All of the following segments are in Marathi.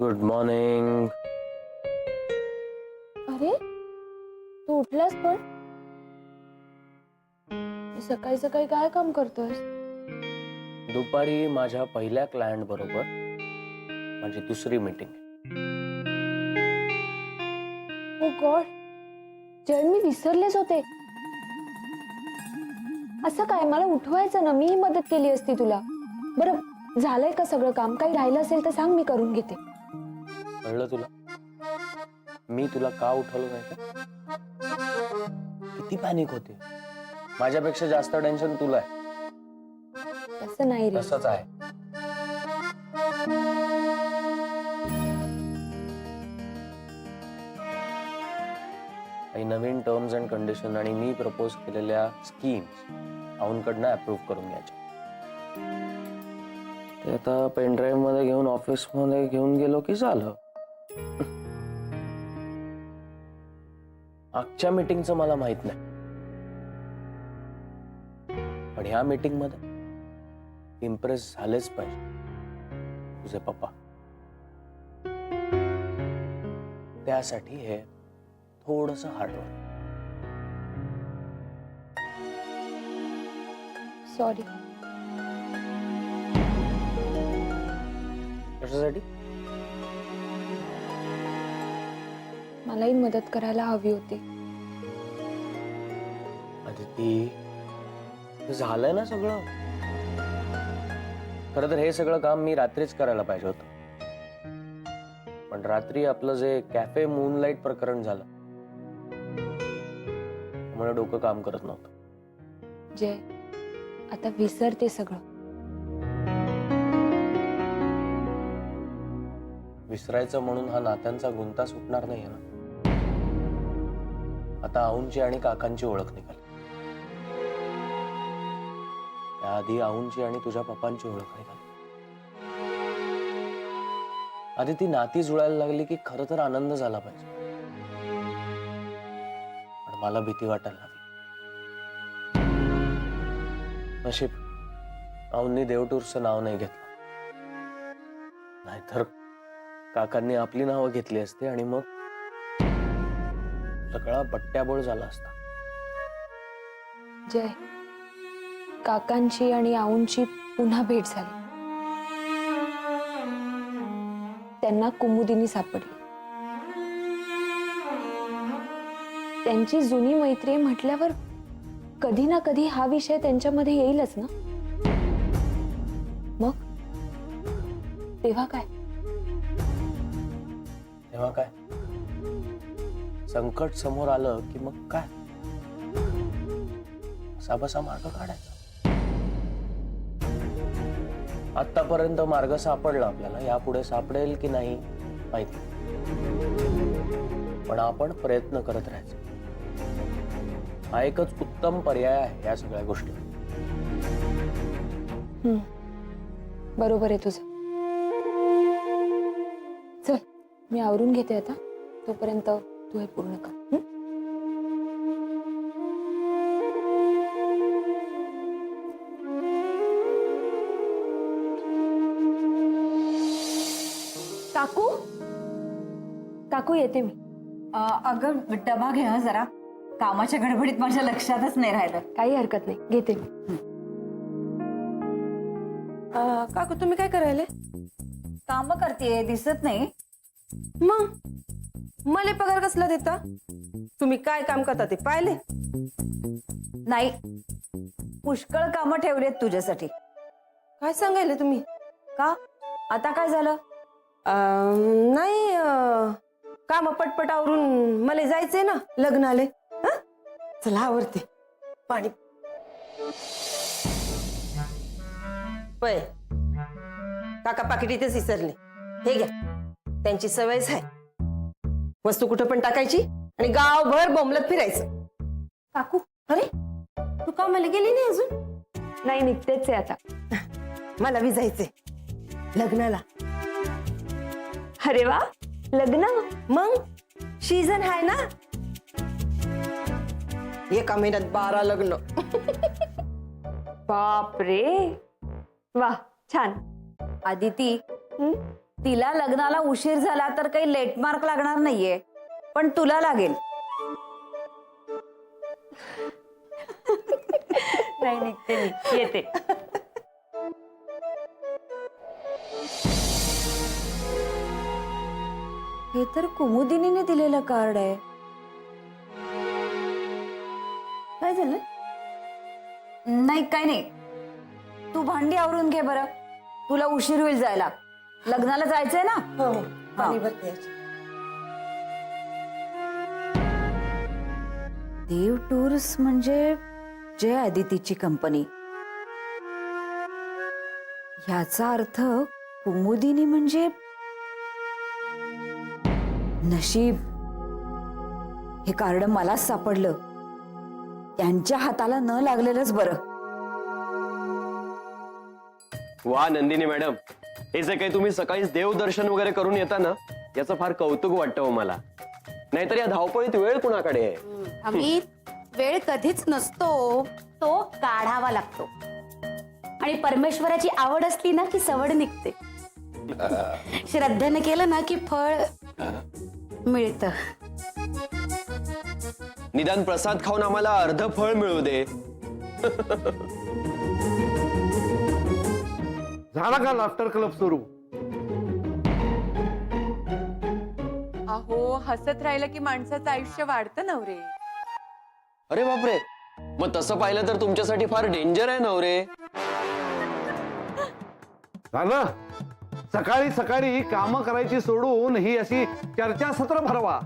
Good morning. अरे तू उठलास पण सकाळी सकाळी काय काम करतोयस? दुपारी माझ्या पहिल्या क्लायंट बरोबर माझी दुसरी मीटिंग. ओ गॉड, जय मी विसरलेच होते. असं काय, मला उठवायचं ना, मीही मदत केली असती तुला. बरं झालंय का सगळं काम? काही राहिलं असेल तर सांग, मी करून घेते. कळलं तुला मी तुला का उठवलं नाही का? किती पॅनिक होते. माझ्यापेक्षा जास्त टेन्शन तुला आहे. तसं नाही रे. तसंच आहे. काही नवीन टर्म्स अँड कंडिशन आणि मी प्रपोज केलेल्या स्कीम्स औनकडनं अप्रूव्ह करून घ्यायच्या. ते आता पेन ड्राईव्ह मध्ये घेऊन ऑफिस मध्ये घेऊन गेलो की झालं. आजच्या मीटिंगचं मला माहित नाही, पण ह्या मीटिंग मध्ये इम्प्रेस झालेच पाहिजे तुझे पप्पा. त्यासाठी हे थोडंसं हार्डवर्क. सॉरी. कशासाठी? मलाही मदत करायला हवी होती. अदिती, झालंय ना सगळं. खरं तर हे सगळं काम मी रात्रीच करायला पाहिजे होतं, पण रात्री आपलं जे कॅफे मूनलाईट प्रकरण झालं त्यामुळे डोकं काम करत नव्हतं. जय, आता विसर ते सगळं. विसरायचं म्हणून हा नात्यांचा गुंता सुटणार नाहीये ना. आता आऊंची आणि काकांची ओळख निघाली. त्याआधी आऊंची आणि तुझ्या पप्पांची ओळख निघाली. आधी ती नाती जुळायला लागली की खरं तर आनंद झाला पाहिजे, पण मला भीती वाटायला लागली. नशीब आऊंनी देवटूरचं नाव नाही घेतलं, नाहीतर काकांनी आपली नावं घेतली असती आणि मग सगळा बट्ट्याबोळ झाला असता. जय, काकांची आणि आऊंची पुन्हा भेट झाली. त्यांना कुमुदिनी सापडली. त्यांची जुनी मैत्री म्हटल्यावर कधी ना कधी हा विषय त्यांच्यामध्ये येईलच ना. मग तेव्हा काय? तेव्हा काय? संकट समोर आलं की मग काय? असा मार्ग काढायचा. आतापर्यंत मार्ग सापडला आपल्याला, यापुढे सापडेल की नाही माहिती, पण आपण प्रयत्न करत राहायचं. हा एकच उत्तम पर्याय आहे या सगळ्या गोष्टी. बरोबर आहे तुझं. चल, मी आवरून घेते आता. तोपर्यंत तू हे पूर्ण कर. काकू, काकू येते मी. अगं डबा घे हं जरा. कामाच्या गडबडीत माझ्या लक्षातच नाही राहिलं. काही हरकत नाही, घेते मी. काकू तुम्ही काय करायले? काम करतेय, दिसत नाही. मग मला पगार कसला देता? तुम्ही काय काम करता ते पाहिले? नाही, पुष्कळ कामं ठेवलेत तुझ्यासाठी. काय सांगायले तुम्ही? का आता काय झालं? नाही, काम पटपट आवरून मला जायचंय ना लग्नाले. चला आवरते. पाणी पै काका पाकिट इथेच विसरले. हे घ्या, त्यांची सवयच आहे वस्तू कुठं पण टाकायची आणि गावभर बोंबलत फिरायचं. काकू, अरे तू कामाला गेली नाही अजून? नाही, निघतेच आहे आता. मला बी जायचंय लग्नाला. अरे वा, लग्न? मग सीझन आहे ना. एका महिन्यात 12 लग्न. बाप रे, वा छान. आदिती, तिला लग्नाला उशीर झाला तर काही लेट मार्क लागणार नाहीये, पण तुला लागेल. नाही निघते मी, येते. हे तर कुमुदिनीने दिलेलं कार्ड आहे. काय झालं? नाही काय नाही, तू भांडी आवरून घे बरं, तुला उशीर होईल जायला. लग्नाला जायचंय ना. हो हो पाणी भरते याची. देव टूर्स म्हणजे जय आदितीची कंपनी. याचा अर्थ कुमुदिनी म्हणजे नशीब. हे कार्ड मलाच सापडलं. त्यांच्या हाताला न लागलेलंच बरं. वा नंदिनी मॅडम, हे जे काही तुम्ही सकाळीच देवदर्शन वगैरे करून येता ना, याचं फार कौतुक वाटतं हो मला. नाहीतर या धावपळीत वेळ कुणाकडे आहे? अमित, वेळ कधीच नसतो, तो काढावा लागतो. आणि परमेश्वराची आवड असली ना की सवड निघते. श्रद्धेने केलं ना की फळ मिळतं. निदान प्रसाद खाऊन आम्हाला अर्ध फळ मिळू दे. झाला का लाफ्टर क्लब सुरू? अहो, हसत राहिलं की माणसाचं आयुष्य वाढतं नवरे. अरे बापरे, मग तसं पाहिलं तर तुमच्यासाठी फार डेंजर आहे नवरे. झालं, सकाळी सकाळी काम करायची सोडून ही अशी चर्चासत्र भरवा.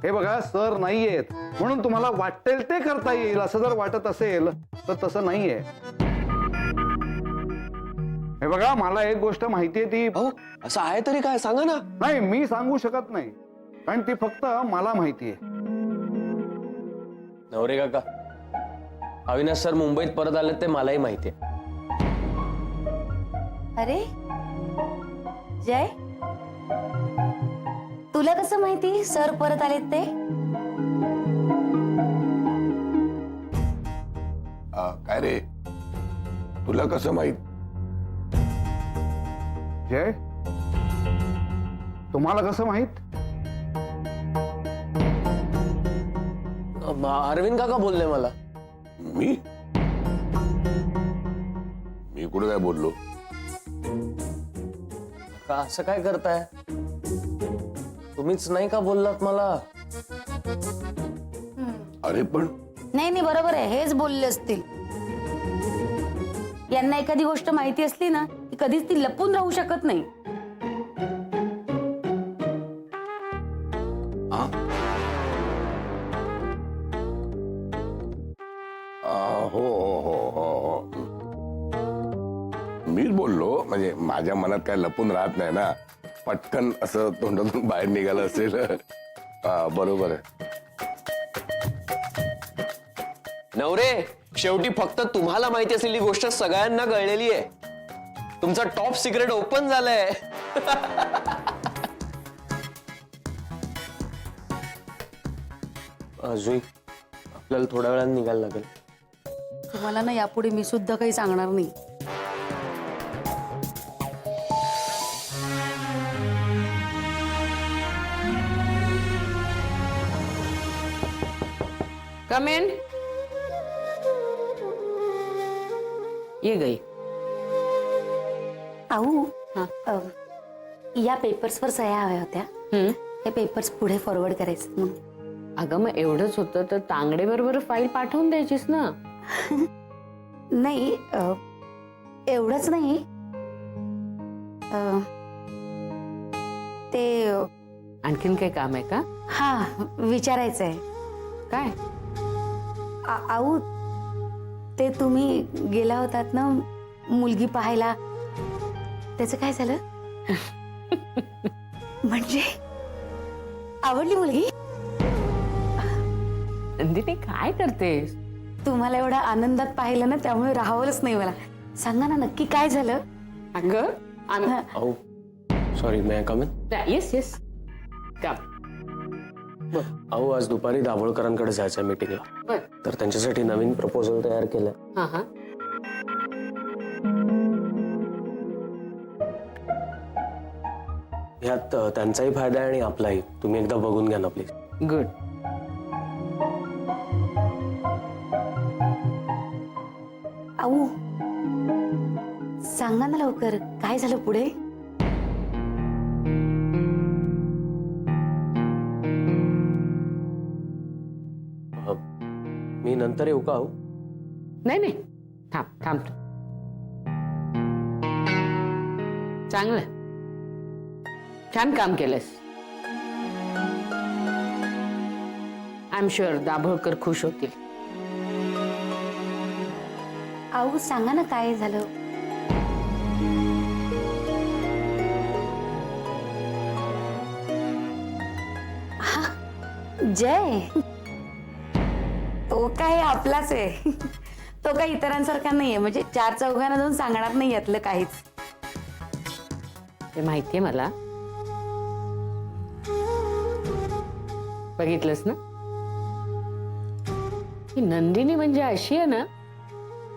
हे बघा, सर नाहीयेत म्हणून तुम्हाला वाटेल ते करता येईल असं जर वाटत असेल तर तसं नाहीये. हे बघा, मला एक गोष्ट माहितीये ती. अहो, असं आहे तरी काय सांगा ना. नाही, मी सांगू शकत नाही, कारण ती फक्त मला माहितीये. नवरे काका, अविनाश सर मुंबईत परत आले ते मलाही माहितीये. अरे जय, तुला कसं माहिती सर परत आलेत ते? काय रे, तुला कसं माहित? जय, तुम्हाला कसं माहित? अरविंद काका बोलले मला. मी कुठे काय बोललो? का असं काय करताय? तुम्हीच नाही का बोललात मला? अरे पण नाही बरोबर आहे, हेच बोलले असतील. यांना एखादी गोष्ट माहिती असली ना की कधीच ती लपून राहू शकत नाही. हो हो हो हो, मीच बोललो. म्हणजे माझ्या मनात काय लपून राहत नाही ना, पटकन असं तोंडातून बाहेर निघालं असेल. बरोबर आहे. नवरे, शेवटी फक्त तुम्हाला माहिती असलेली गोष्ट सगळ्यांना कळलेली आहे. तुमचा टॉप सिक्रेट ओपन झालाय. अजून आपल्याला थोड्या वेळाने निघायला लागेल. तुम्हाला ना यापुढे मी सुद्धा काही सांगणार नाही. कम इन. ये गई. आऊ, या पेपर्सवर सह्या हव्या होत्या. हे पेपर्स पुढे फॉरवर्ड करायचे मग. अगं मग एवढंच होतं तर तांगडे बरोबर फाईल पाठवून द्यायचीस ना. नाही, एवढंच नाही. ते आणखीन काही काम आहे का? हा, विचारायचंय. काय? आऊ, ते तुम्ही गेला होतात ना मुलगी पाहायला, त्याचं काय झालं? म्हणजे आवडली मुलगी? नंदिनी काय करतेस? तुम्हाला एवढा आनंदात पाहिलं ना, त्यामुळे राहावंच नाही मला. सांगा ना नक्की काय झालं? अगं sorry, may I come in? Yes yes काम. अहो, आज दुपारी दाभोळकरांकडे जायचं मीटिंगला. बर. तर त्यांच्यासाठी नवीन प्रपोजल तयार केलंय. हा हा. ह्यात त्यांचाही फायदा आहे आणि आपलाही. तुम्ही एकदा बघून घ्या ना प्लीज. गुड. आऊ सांगा ना लवकर, काय झालं पुढे? मी नंतर येऊ का आऊ? नाही नाही, थांब थांब तू. चांगलं, छान काम केलंस. आय एम शुअर दाभोळकर खुश होतील. आऊ सांगा ना काय झालं? हा, जय तो काय आपलाच आहे. तो काही इतरांसारखा नाहीये, म्हणजे चार चौघांना जाऊन सांगणार नाही यातलं काहीच. ते माहितीये मला. बघितलंस ना, ही नंदिनी म्हणजे अशी आहे ना,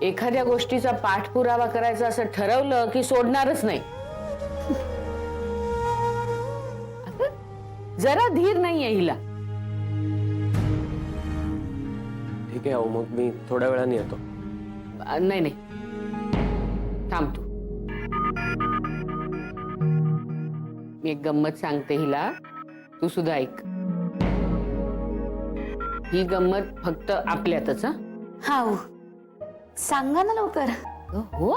एखाद्या गोष्टीचा पाठपुरावा करायचा असं ठरवलं की सोडणारच नाही. अगं, जरा धीर नाहीये हिला. ठीक आहे आऊ, मग मी थोड्या वेळाने येतो. नाही नाही, थांब तू. मी एक गंमत सांगते हिला, तू सुद्धा ऐक. ही गंमत फक्त आपल्यातच. हा आऊ सांगा ना लवकर. हो,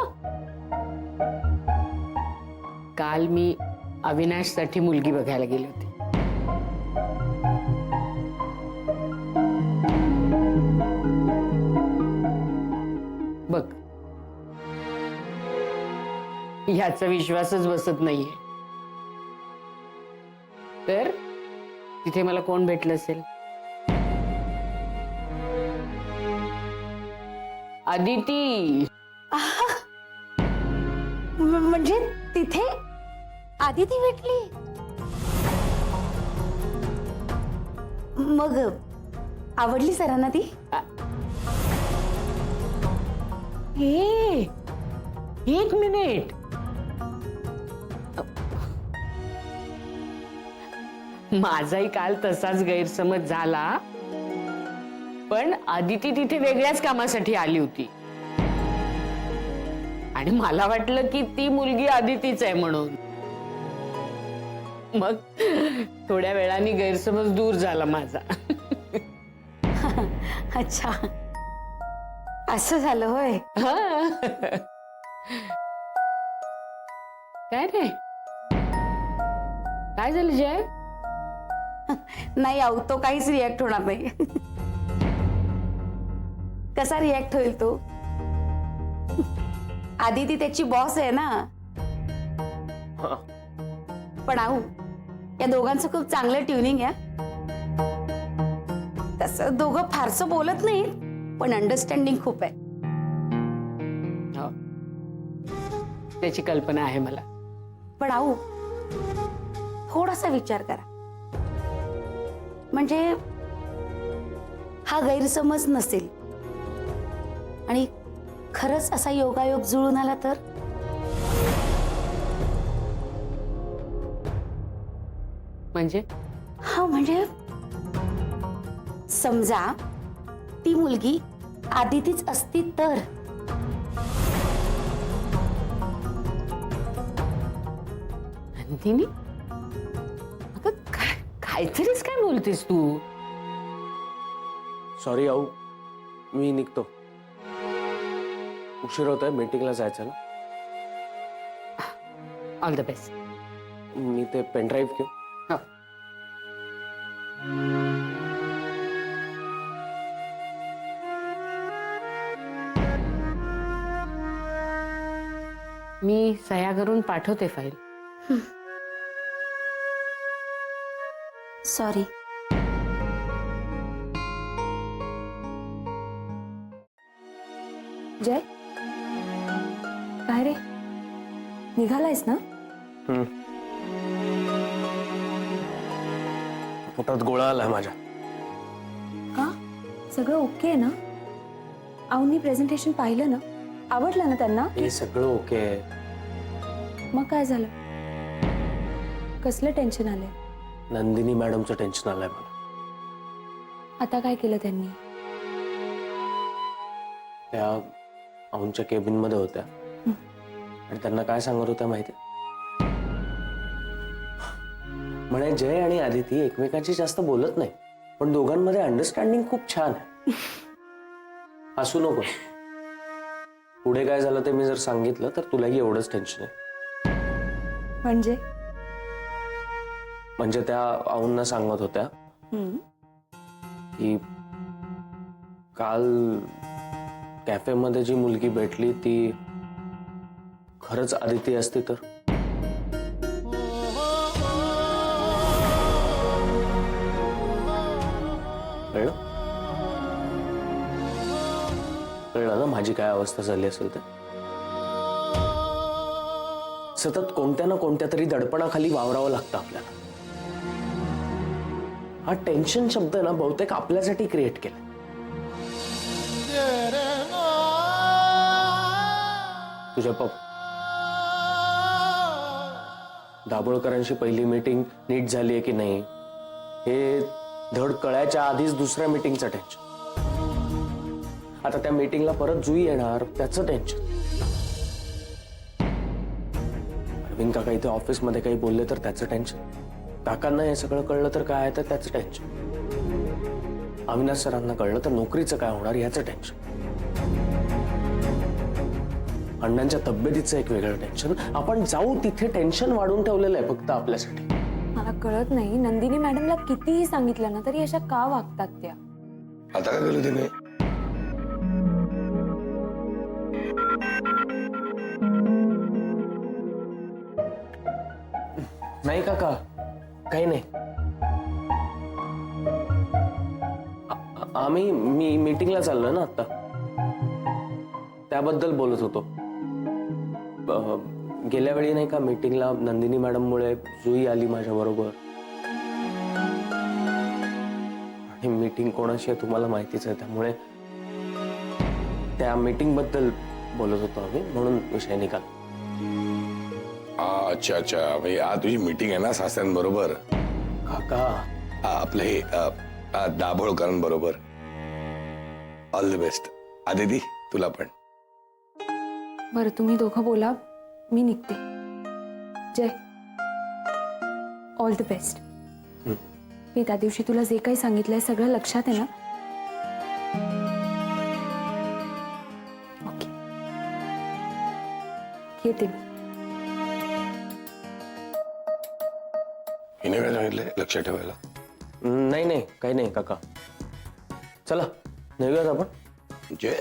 काल मी अविनाशसाठी मुलगी बघायला गेले होते. बघ, ह्याचा विश्वासच बसत नाहीये. तर तिथे मला कोण भेटलं असेल? अदिती. म्हणजे तिथे आदिती भेटली? मग आवडली सरांना ती? हे, एक मिनिट. माझाही काल तसाच गैरसमज झाला, पण आदिती तिथे वेगळ्याच कामासाठी आली होती आणि मला वाटलं की ती मुलगी आदितीच आहे म्हणून. मग थोड्या वेळाने गैरसमज दूर झाला माझा. अच्छा, असं झालं होय. काय रे, काय झालं जय? नाही आऊ, तो काहीच रिॲक्ट होणार नाही. कसा रिॲक्ट होईल तो? आदिती त्याची बॉस आहे ना. पण आऊ, या दोघांचं खूप चांगलं ट्युनिंग आहे. तसं दोघं फारसं बोलत नाही, पण अंडरस्टँडिंग खूप आहे. हो, त्याची कल्पना आहे मला. पण आऊ, थोडासा विचार करा. म्हणजे हा गैरसमज नसेल आणि खरंच असा योगायोग जुळून आला तर? म्हणजे हा, म्हणजे समजा ती मुलगी आदितीच असती तर? नंदिनी, अगं काहीतरीच काय बोलतेस तू? सॉरी आऊ, मी निघतो. उशीर होतोय, मीटिंगला जायचं ना. All the best. मी ते पेनड्राईव्ह घेऊ. हो. मी सह्या करून पाठवते फाईल. सॉरी. जय, काय रे, निघालायस ना? पोटात गोळा आलाय माझ्या. का? सगळं ओके आहे ना? आऊनी प्रेझेंटेशन पाहिलं ना? आवडलं ना त्यांना? हे सगळं ओके आहे. मग काय झालं? कसलं टेन्शन आलंय? नंदिनी मॅडमचं टेन्शन आलंय मला. आता काय केलं त्यांनी? त्या औंच्या केबिन मध्ये होत्या आणि त्यांना काय सांगत होत्या माहिती? म्हणे जय आणि आदिती एकमेकांशी जास्त बोलत नाही, पण दोघांमध्ये अंडरस्टँडिंग खूप छान आहे. हसू नको. पुढे काय झालं ते मी जर सांगितलं तर तुलाही एवढंच टेन्शन आहे. म्हणजे त्या औंना सांगत होत्या की काल कॅफेमध्ये जी मुलगी भेटली ती खरंच आदिती असती तर. कळलं? कळलं ना माझी काय अवस्था झाली असेल तर? सतत कोणत्या ना कोणत्या तरी दडपणाखाली वावरावं लागतं आपल्याला. हा टेन्शन शब्द ना बहुतेक आपल्यासाठी क्रिएट केला. तुझ्या दाभोळकरांशी पहिली मीटिंग नीट झाली आहे की नाही हे धड कळायच्या आधीच दुसऱ्या मीटिंगचं टेन्शन. आता त्या मीटिंगला परत जुई येणार त्याचं टेन्शन. अरविंद काका इथे ऑफिसमध्ये काही बोलले तर त्याचं टेन्शन. काकांना हे सगळं कळलं तर काय तर त्याचं टेन्शन. अविनाश सरांना कळलं तर नोकरीचं काय होणार याचं टेन्शन. अण्णांच्या तब्येतीचं एक वेगळं टेन्शन. आपण जाऊ तिथे टेन्शन वाढून ठेवलेलं आहे फक्त आपल्यासाठी. मला कळत नाही, नंदिनी मॅडमला कितीही सांगितलं ना तरी अशा का वागतात त्या? आता काय केलं तिने? नाही काका, काही नाही. मी मीटिंगला चाललोय ना आता, त्याबद्दल बोलत होतो. गेल्या वेळी नाही का मीटिंगला नंदिनी मॅडम मुळे जुई आली माझ्या बरोबर. आणि मीटिंग कोणाशी आहे तुम्हाला माहितीच आहे, त्यामुळे त्या मीटिंग बद्दल बोलत होतो आम्ही, म्हणून विषय निघाला. अच्छा अच्छा, म्हणजे आज तुझी मीटिंग आहे ना सासऱ्यांबरोबर? काका आपलं हे दाभोळकरांबरोबर. All the best. आदिती तुला पण. बरं तुम्ही दोघं बोला, मी निघते. Jay, all the best. मी त्या दिवशी तुला जे काही सांगितलंय सगळं लक्षात आहे ना? ओके, येते मी. हिने काय सांगितलंय लक्षात ठेवायला? नाही नाही, काही नाही काका. चला निघूयात आपण. म्हणजे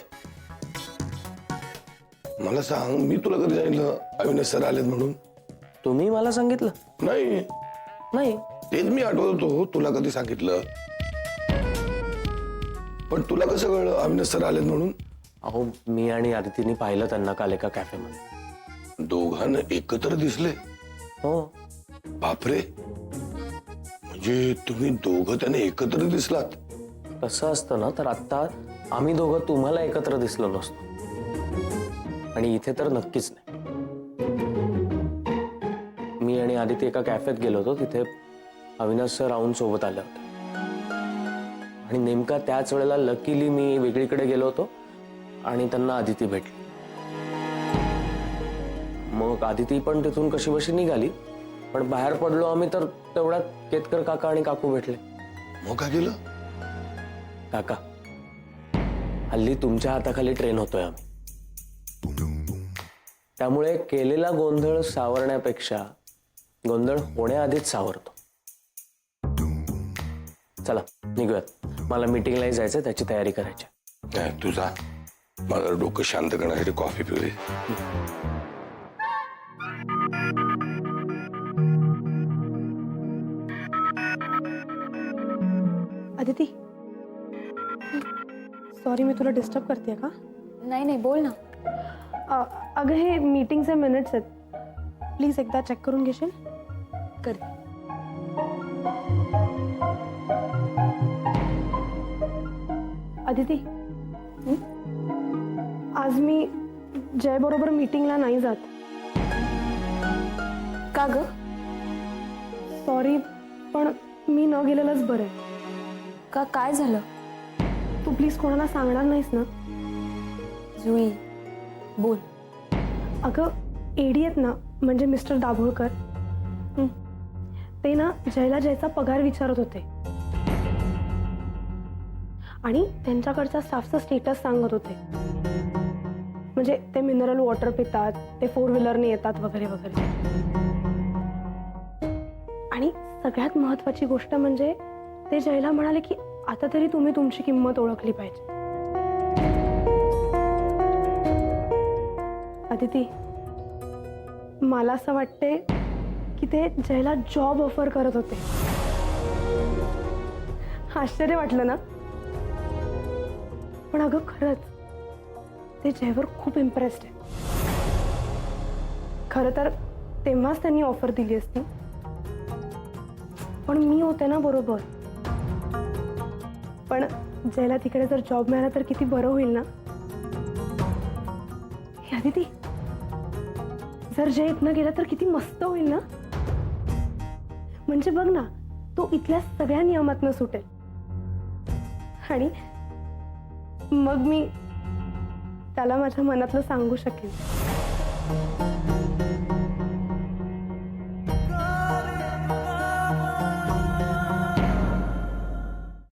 मला सांग, मी तुला कधी सांगितलं अविनाश सर आलेत म्हणून? तुम्ही मला सांगितलं नाही. नाही? तेच मी आठवत होतो तुला कधी सांगितलं, पण तुला कसं कळलं अविनाश सर आलेत म्हणून? अहो मी आणि आदितीने पाहिलं त्यांना काल एका कॅफेमध्ये. दोघांना एकत्र दिसले? हो. बापरे, म्हणजे तुम्ही दोघं त्यांना एकत्र दिसलात? कसं असतं ना, तर आता आम्ही दोघं तुम्हाला एकत्र दिसलो नसतो, आणि इथे तर नक्कीच नाही. मी आणि आदिती एका कॅफेत गेलो होतो, तिथे अविनाश सर राहून सोबत आले होते, आणि नेमका त्याच वेळेला लकीली मी वेगळीकडे गेलो होतो आणि त्यांना आदिती भेटली. मग आदिती पण तिथून कशी बशी निघाली, पण बाहेर पडलो आम्ही तर तेवढ्यात केतकर काका आणि काकू भेटले. मग काय केलं? काका, हल्ली तुमच्या हाताखाली ट्रेन होतोय आम्ही, त्यामुळे केलेला गोंधळ सावरण्यापेक्षा गोंधळ होण्याआधीच सावरतो. चला निघूयात, मला मीटिंगलाही जायचंय, त्याची तयारी करायची. नाही तुझा, मला डोकं शांत करण्यासाठी कॉफी पिऊया. अदिती, सॉरी मी तुला डिस्टर्ब करते का? नाही नाही, बोल ना. अगं हे मीटिंगचे मिनिट्स आहेत, प्लीज एकदा चेक करून घेशील? करते. अदिती, आज मी जय बरोबर मीटिंगला नाही जात. का ग? सॉरी, पण मी न गेलेलंच बरं आहे. का काय झालं? तू प्लीज कोणाला सांगणार नाहीस ना? जुई बोल. अगं एडी आहेत ना, म्हणजे मिस्टर दाभोळकर, ते ना जयला जयचा पगार विचारत होते आणि त्यांच्याकडच्या स्टाफचं स्टेटस सांगत होते. म्हणजे ते मिनरल वॉटर पितात, ते 4 व्हीलरने येतात वगैरे वगैरे. आणि सगळ्यात महत्वाची गोष्ट म्हणजे ते जयला म्हणाले की आता तरी तुम्ही तुमची किंमत ओळखली पाहिजे. अदिती, मला असं वाटते की ते जयला जॉब ऑफर करत होते. आश्चर्य वाटलं ना? पण अगं खरंच ते जयवर खूप इम्प्रेस्ड आहे. खरं तर तेव्हाच त्यांनी ऑफर दिली असती, पण मी होते ना बरोबर. पण जयला तिकडे जर जॉब मिळाला तर किती बरं होईल ना. हे अदिती, जर जय इथनं गेला तर किती मस्त होईल ना. म्हणजे बघ ना, तो इथल्या सगळ्या नियमातनं सुटेल आणि मग मी त्याला माझ्या मनातलं सांगू शकेन.